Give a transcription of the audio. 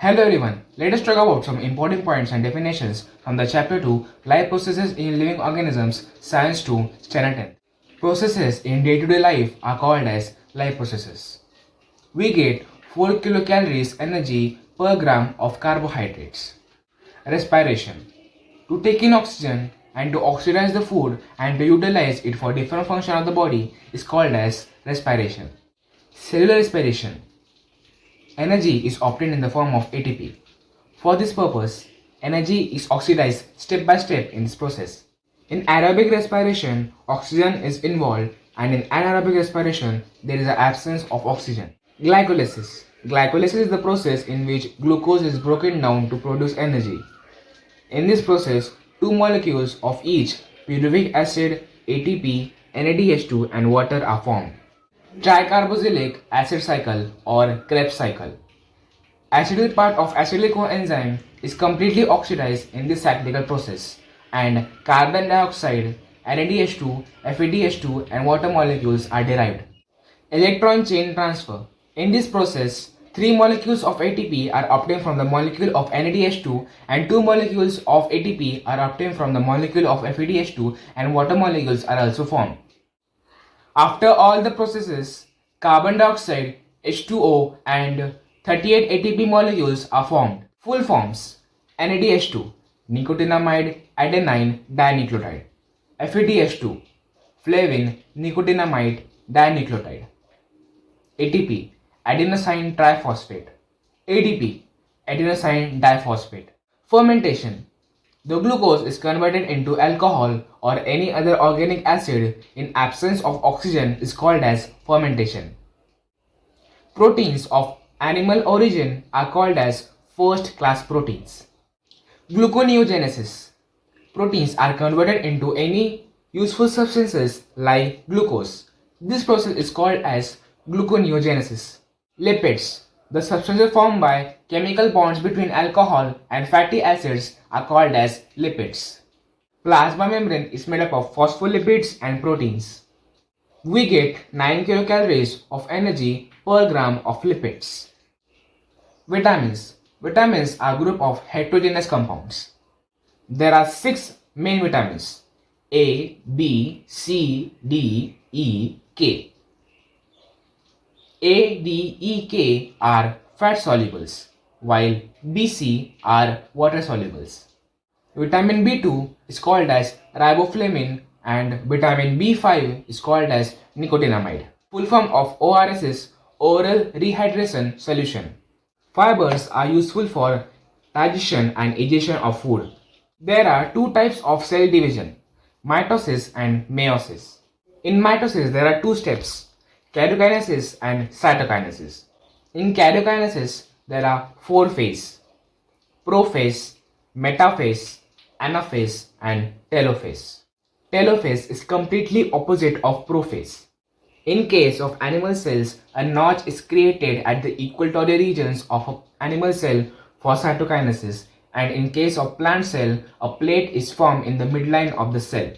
Hello everyone, let us talk about some important points and definitions from the chapter 2 Life Processes in Living Organisms, Science 2, Standard 10. Processes in day-to-day life are called as life processes. We get 4 kilocalories energy per gram of carbohydrates. Respiration. To take in oxygen and to oxidize the food and to utilize it for different functions of the body is called as respiration. Cellular respiration. Energy is obtained in the form of ATP. For this purpose, energy is oxidized step by step in this process. In aerobic respiration, oxygen is involved, and in anaerobic respiration, there is an absence of oxygen. Glycolysis. Glycolysis is the process in which glucose is broken down to produce energy. In this process, two molecules of each pyruvic acid, ATP, NADH2 and water are formed. Tricarboxylic acid cycle or Krebs cycle. Acetyl part of acetyl coenzyme is completely oxidized in this cyclical process, and carbon dioxide, NADH2, FADH2 and water molecules are derived. Electron chain transfer. In this process, 3 molecules of ATP are obtained from the molecule of NADH2 and 2 molecules of ATP are obtained from the molecule of FADH2 and water molecules are also formed. After all the processes, carbon dioxide, H2O and 38 ATP molecules are formed. Full forms: NADH2, nicotinamide adenine dinucleotide; FADH2, flavin nicotinamide dinucleotide; ATP, adenosine triphosphate; ADP, adenosine diphosphate. Fermentation. The glucose is converted into alcohol or any other organic acid in absence of oxygen is called as fermentation. Proteins of animal origin are called as first-class proteins. Gluconeogenesis. Proteins are converted into any useful substances like glucose. This process is called as gluconeogenesis. Lipids. The substances formed by chemical bonds between alcohol and fatty acids are called as lipids. Plasma membrane is made up of phospholipids and proteins. We get 9 kilocalories of energy per gram of lipids. Vitamins. Vitamins are a group of heterogeneous compounds. There are 6 main vitamins: A, B, C, D, E, K. A, D, E, K are fat solubles, while B, C are water solubles. Vitamin B2 is called as riboflavin and vitamin B5 is called as nicotinamide. Full form of ORS is oral rehydration solution. Fibers are useful for digestion and digestion of food. There are 2 types of cell division: mitosis and meiosis. In mitosis, there are 2 steps: karyokinesis and cytokinesis. In karyokinesis, there are 4 phases: prophase, metaphase, anaphase and telophase. Telophase is completely opposite of prophase. In case of animal cells, a notch is created at the equatorial regions of an animal cell for cytokinesis, and in case of plant cell, a plate is formed in the midline of the cell.